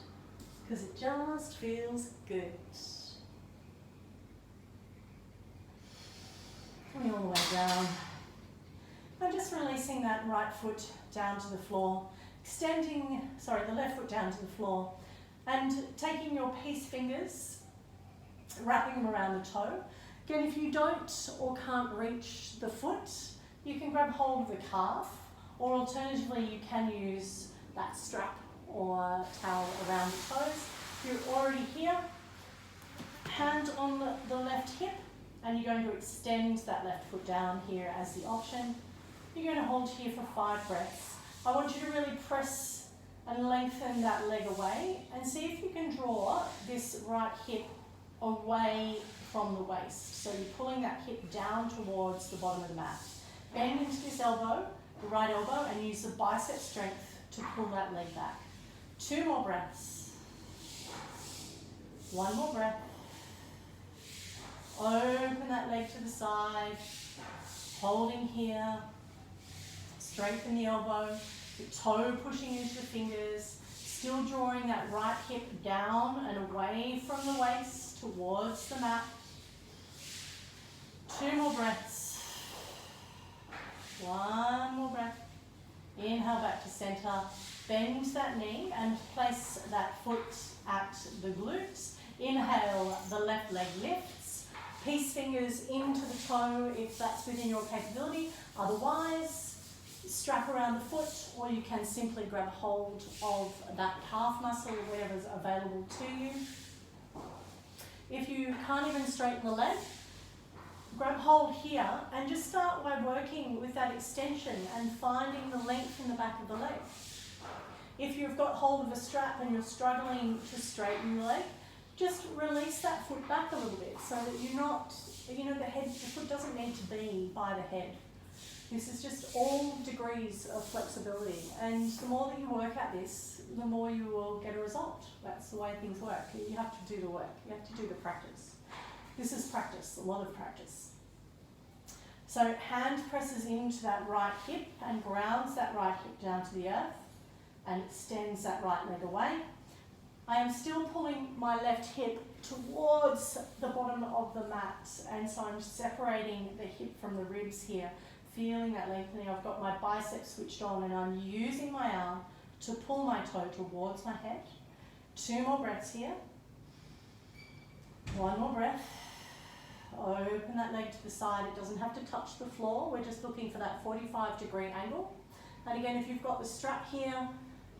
because it just feels good. Coming all the way down. And just releasing that right foot down to the floor, extending, the left foot down to the floor, and taking your peace fingers, wrapping them around the toe. Again, if you don't or can't reach the foot, you can grab hold of the calf, or alternatively you can use that strap or towel around the toes. If you're already here, hand on the left hip, and you're going to extend that left foot down here as the option. You're going to hold here for 5 breaths. I want you to really press and lengthen that leg away, and see if you can draw this right hip away from the waist. So you're pulling that hip down towards the bottom of the mat. Bend into this elbow, the right elbow, and use the bicep strength to pull that leg back. 2 more breaths. 1 more breath. Open that leg to the side, holding here. Strengthen the elbow, the toe pushing into the fingers, still drawing that right hip down and away from the waist towards the mat. 2 more breaths. 1 more breath. Inhale back to center. Bend that knee and place that foot at the glutes. Inhale, the left leg lifts. Peace fingers into the toe if that's within your capability. Otherwise, strap around the foot, or you can simply grab hold of that calf muscle or whatever's available to you. If you can't even straighten the leg, grab hold here and just start by working with that extension and finding the length in the back of the leg. If you've got hold of a strap and you're struggling to straighten the leg, just release that foot back a little bit so that you're not, the foot doesn't need to be by the head. This is just all degrees of flexibility, and the more that you work at this, the more you will get a result. That's the way things work. You have to do the work. You have to do the practice. This is practice, a lot of practice. So hand presses into that right hip and grounds that right hip down to the earth and extends that right leg away. I am still pulling my left hip towards the bottom of the mat, and so I'm separating the hip from the ribs here. Feeling that lengthening. I've got my biceps switched on and I'm using my arm to pull my toe towards my head. 2 more breaths here. 1 more breath. Open that leg to the side. It doesn't have to touch the floor. We're just looking for that 45-degree angle. And again, if you've got the strap here,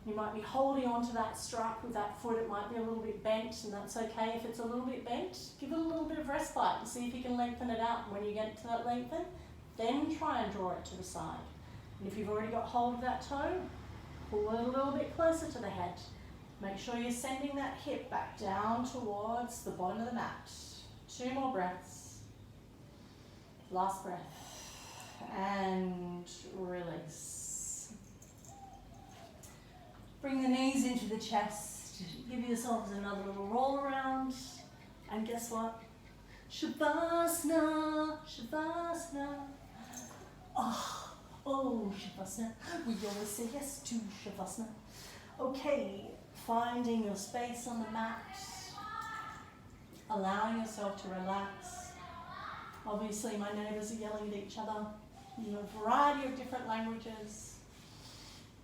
you might be holding onto that strap with that foot. It might be a little bit bent, and that's okay. If it's a little bit bent, give it a little bit of respite and see if you can lengthen it out. When you get to that lengthen, then try and draw it to the side. And if you've already got hold of that toe, pull it a little bit closer to the head. Make sure you're sending that hip back down towards the bottom of the mat. 2 more breaths. Last breath. And release. Bring the knees into the chest. Give yourselves another little roll around. And guess what? Shavasana, Shavasana. Oh, Oh, Shavasana. We always say yes to Shavasana. Okay, finding your space on the mat. Allowing yourself to relax. Obviously, my neighbours are yelling at each other in a variety of different languages.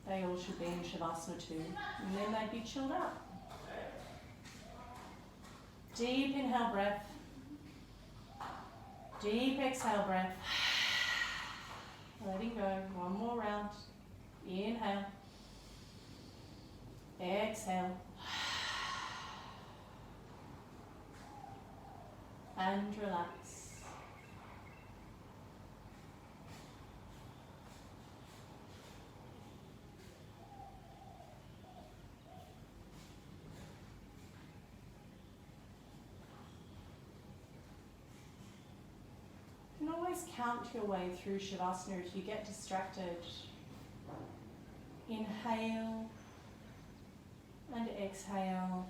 They all should be in Shavasana too, and then they'd be chilled out. Deep inhale breath. Deep exhale breath. Letting go. One more round. Inhale. Exhale. And relax. You can always count your way through Shavasana if you get distracted. Inhale and exhale.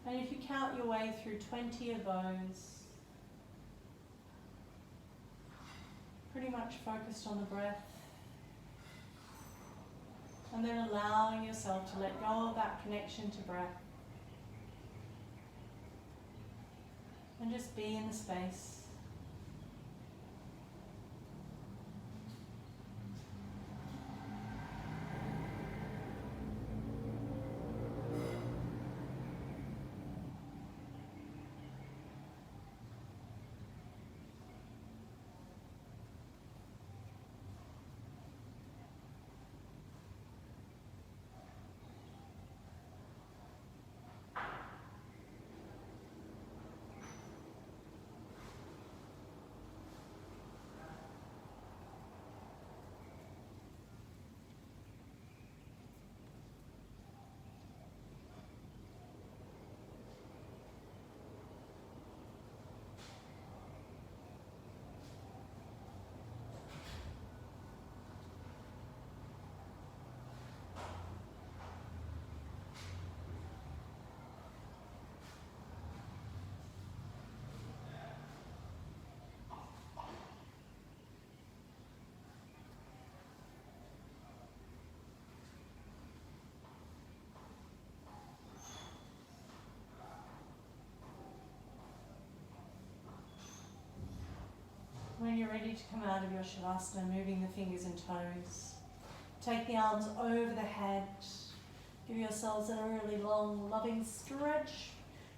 And if you count your way through 20 of those, pretty much focused on the breath, and then allowing yourself to let go of that connection to breath, and just be in the space. When you're ready to come out of your Shavasana, moving the fingers and toes, take the arms over the head, give yourselves a really long, loving stretch,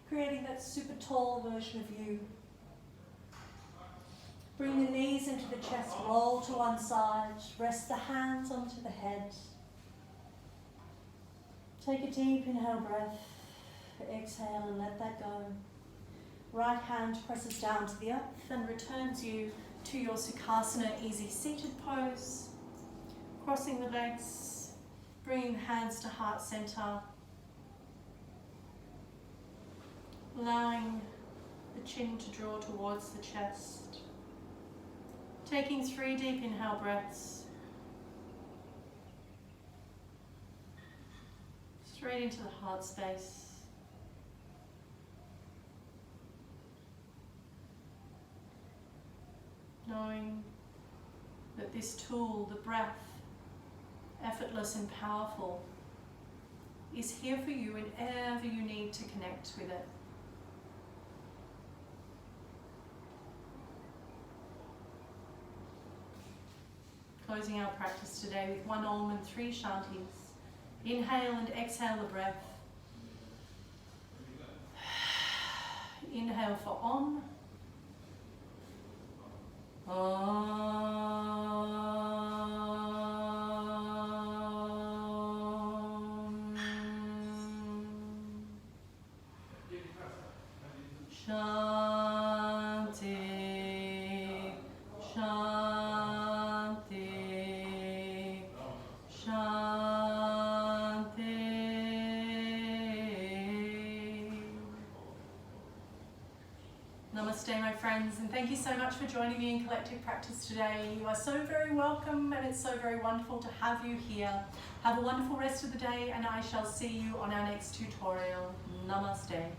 creating that super tall version of you. Bring the knees into the chest, roll to one side, rest the hands onto the head. Take a deep inhale breath, exhale and let that go. Right hand presses down to the earth and returns you to your Sukhasana easy seated pose. Crossing the legs, bringing the hands to heart center. Allowing the chin to draw towards the chest. Taking 3 deep inhale breaths. Straight into the heart space. Knowing that this tool, the breath, effortless and powerful, is here for you whenever you need to connect with it. Closing our practice today with 1 Om and 3 Shantis. Inhale and exhale the breath. Inhale for Om. Shanti, Shanti, Shanti. Namaste, my friends, and thank you so much for joining me in collective practice today. You are so very welcome, and it's so very wonderful to have you here. Have a wonderful rest of the day, and I shall see you on our next tutorial. Namaste.